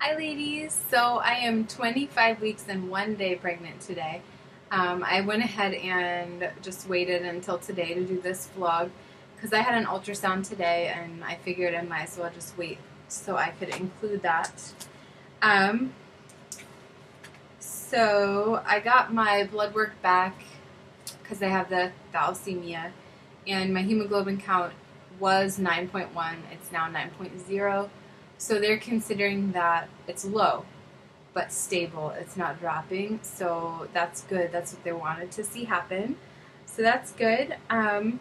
Hi, ladies. So I am 25 weeks and 1 day pregnant today. I went ahead and just waited until today to do this vlog because I had an ultrasound today and I figured I might as well just wait so I could include that. Um, so I got my blood work back because I have the thalassemia and my hemoglobin count was 9.1. It's now 9.0. So they're considering that it's low but stable. It's not dropping, so that's good. That's what they wanted to see happen. So that's good. I've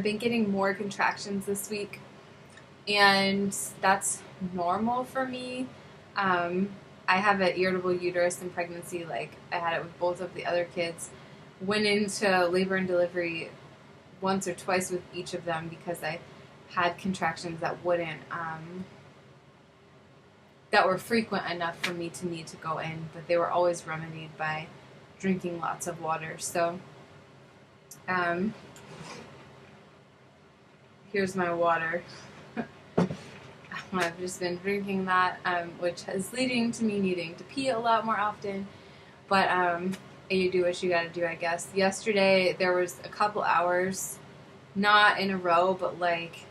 been getting more contractions this week, and that's normal for me. I have an irritable uterus in pregnancy, like I had it with both of the other kids. Went into labor and delivery once or twice with each of them because I had contractions that wouldn't that were frequent enough for me to need to go in, but they were always remedied by drinking lots of water. So um, here's my water. I've just been drinking that, which is leading to me needing to pee a lot more often. But you do what you gotta do, I guess. Yesterday there was a couple hours, not in a row, but like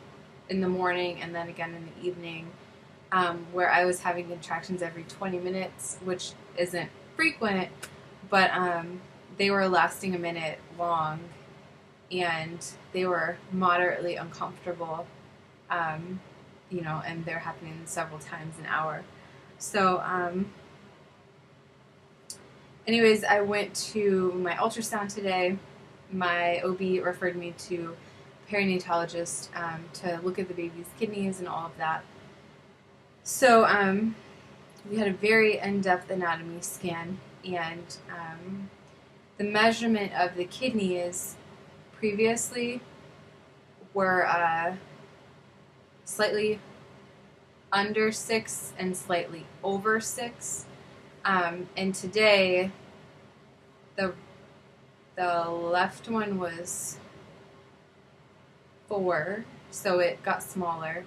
in the morning and then again in the evening, where I was having contractions every 20 minutes, which isn't frequent, but they were lasting a minute long, and they were moderately uncomfortable, and they're happening several times an hour. So, anyways, I went to my ultrasound today. My OB referred me to a perinatologist to look at the baby's kidneys and all of that. So we had a very in-depth anatomy scan, and the measurement of the kidneys previously were slightly under 6 and slightly over 6. And today, the left one was 4, so it got smaller,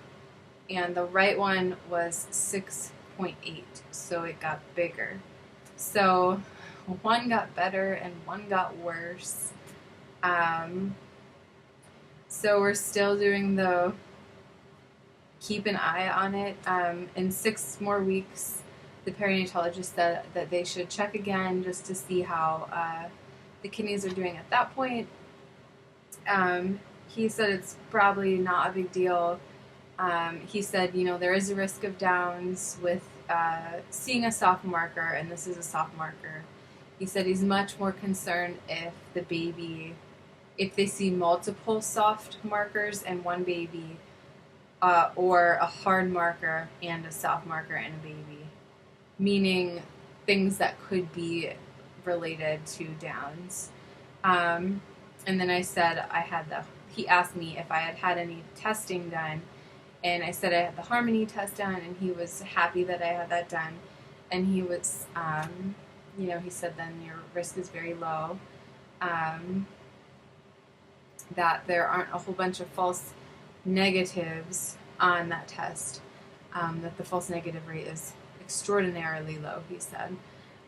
and the right one was 6.8, so it got bigger. So one got better and one got worse. So we're still doing the keep an eye on it. In 6 more weeks, the perinatologist said that they should check again just to see how the kidneys are doing at that point. He said it's probably not a big deal. He said, there is a risk of Downs with seeing a soft marker, and this is a soft marker. He said he's much more concerned if they see multiple soft markers in one baby, or a hard marker and a soft marker in a baby, meaning things that could be related to Downs. And then I said he asked me if I had any testing done, and I said I had the Harmony test done, and he was happy that I had that done. And he was, he said then your risk is very low, that there aren't a whole bunch of false negatives on that test, that the false negative rate is extraordinarily low, he said.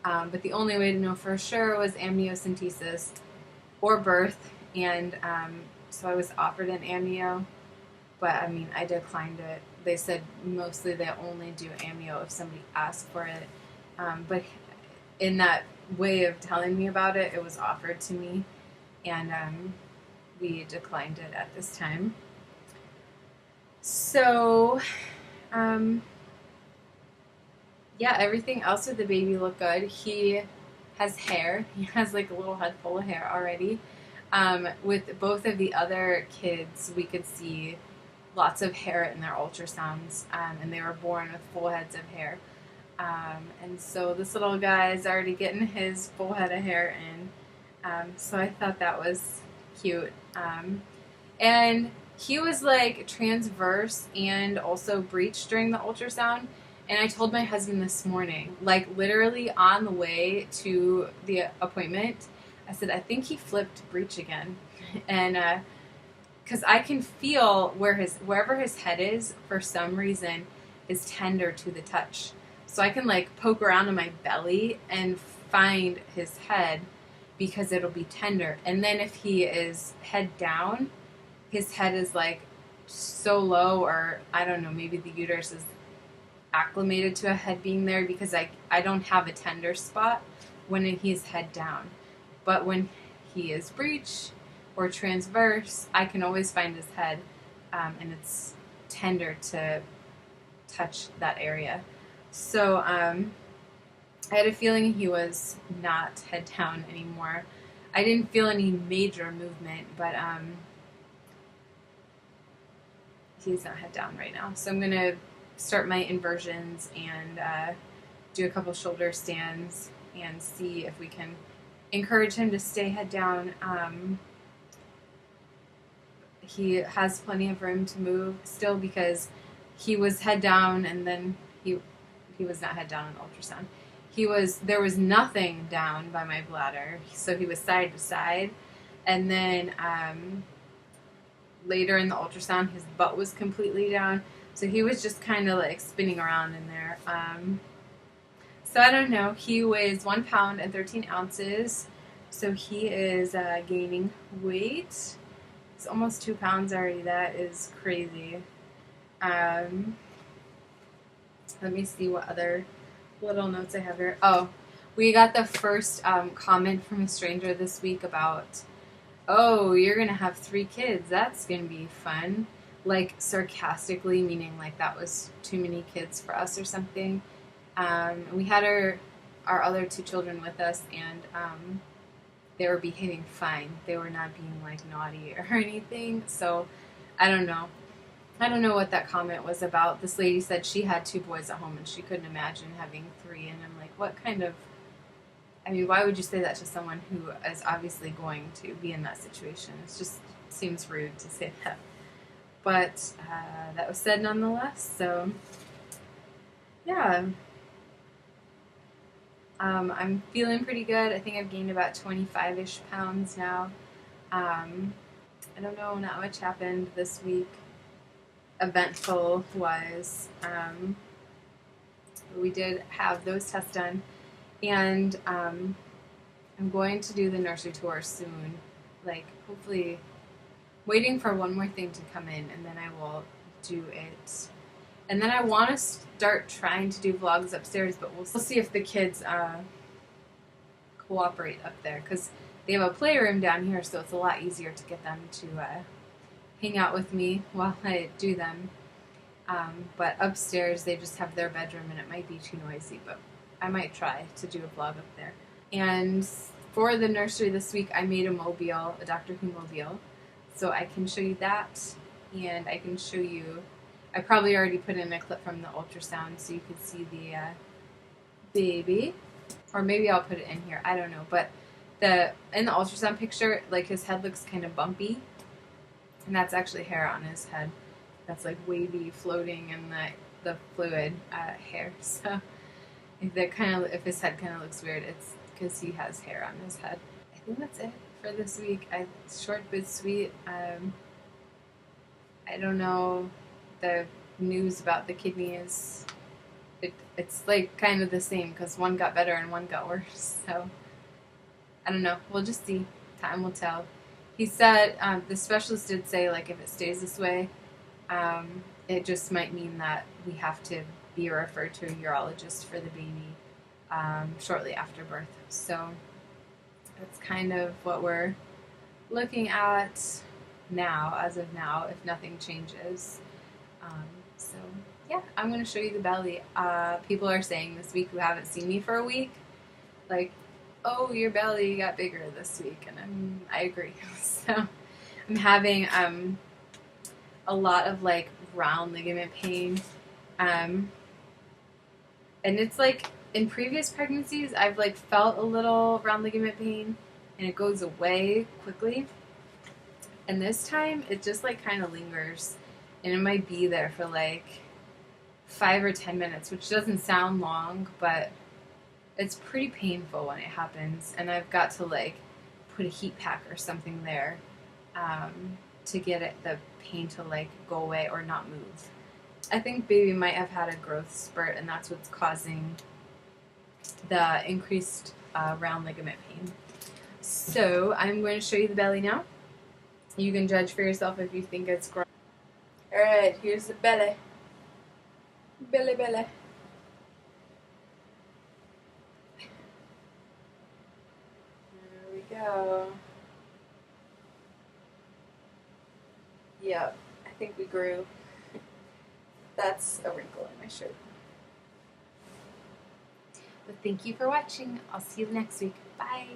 But the only way to know for sure was amniocentesis or birth, and so I was offered an amnio, but I declined it. They said mostly they only do amnio if somebody asks for it, but in that way of telling me about it, it was offered to me, and we declined it at this time. So, everything else with the baby looked good. He has hair. He has like a little head full of hair already. With both of the other kids, we could see lots of hair in their ultrasounds, and they were born with full heads of hair. And so this little guy is already getting his full head of hair in. So I thought that was cute. And he was like transverse and also breech during the ultrasound. And I told my husband this morning, like literally on the way to the appointment, I said, I think he flipped breech again. And because I can feel wherever his head is, for some reason, is tender to the touch. So I can like poke around in my belly and find his head because it'll be tender. And then if he is head down, his head is like so low, or I don't know, maybe the uterus is acclimated to a head being there because I don't have a tender spot when he's head down. But when he is breech or transverse, I can always find his head, and it's tender to touch that area. So I had a feeling he was not head down anymore. I didn't feel any major movement, but he's not head down right now. So I'm going to start my inversions and do a couple shoulder stands and see if we can encourage him to stay head down. He has plenty of room to move still because he was head down, and then he was not head down in the ultrasound. There was nothing down by my bladder, so he was side to side, and then later in the ultrasound his butt was completely down, so he was just kind of like spinning around in there. So I don't know. He weighs 1 pound and 13 ounces, so he is gaining weight. He's almost 2 pounds already. That is crazy. Let me see what other little notes I have here. Oh, we got the first comment from a stranger this week about, oh, you're going to have 3 kids. That's going to be fun. Like sarcastically, meaning like that was too many kids for us or something. We had our other 2 children with us, and they were behaving fine. They were not being like naughty or anything. So I don't know. I don't know what that comment was about. This lady said she had 2 boys at home and she couldn't imagine having 3. And I'm like, what kind of, I mean, why would you say that to someone who is obviously going to be in that situation? It just seems rude to say that. But that was said nonetheless. So yeah. I'm feeling pretty good. I think I've gained about 25-ish pounds now. I don't know, not much happened this week, eventful-wise. We did have those tests done, and I'm going to do the nursery tour soon. Like, hopefully, waiting for one more thing to come in, and then I will do it. And then I want to start trying to do vlogs upstairs, but we'll see if the kids cooperate up there, because they have a playroom down here, so it's a lot easier to get them to hang out with me while I do them. But upstairs, they just have their bedroom, and it might be too noisy, but I might try to do a vlog up there. And for the nursery this week, I made a mobile, a Doctor Who mobile, so I can show you that, and I can show you, I probably already put in a clip from the ultrasound so you could see the baby, or maybe I'll put it in here, I don't know, but in the ultrasound picture, like, his head looks kind of bumpy, and that's actually hair on his head. That's like wavy, floating in the fluid hair. So if his head kind of looks weird, it's because he has hair on his head. I think that's it for this week. Short but sweet. I don't know. The news about the kidneys, it's like kind of the same, because one got better and one got worse. So I don't know. We'll just see. Time will tell. He said, the specialist did say, like, if it stays this way, it just might mean that we have to be referred to a urologist for the baby shortly after birth. So that's kind of what we're looking at now, as of now, if nothing changes. So yeah, I'm going to show you the belly. People are saying this week who haven't seen me for a week, like, oh, your belly got bigger this week, and I agree. So I'm having a lot of like round ligament pain, and it's like in previous pregnancies I've like felt a little round ligament pain and it goes away quickly, and this time it just like kind of lingers, and it might be there for like 5 or 10 minutes, which doesn't sound long, but it's pretty painful when it happens, and I've got to like put a heat pack or something there to get the pain to like go away or not move. I think baby might have had a growth spurt, and that's what's causing the increased round ligament pain. So I'm going to show you the belly now. You can judge for yourself if you think it's growing. Alright, here's the belly. Belly, belly. There we go. Yep, I think we grew. That's a wrinkle in my shirt. But thank you for watching. I'll see you next week. Bye.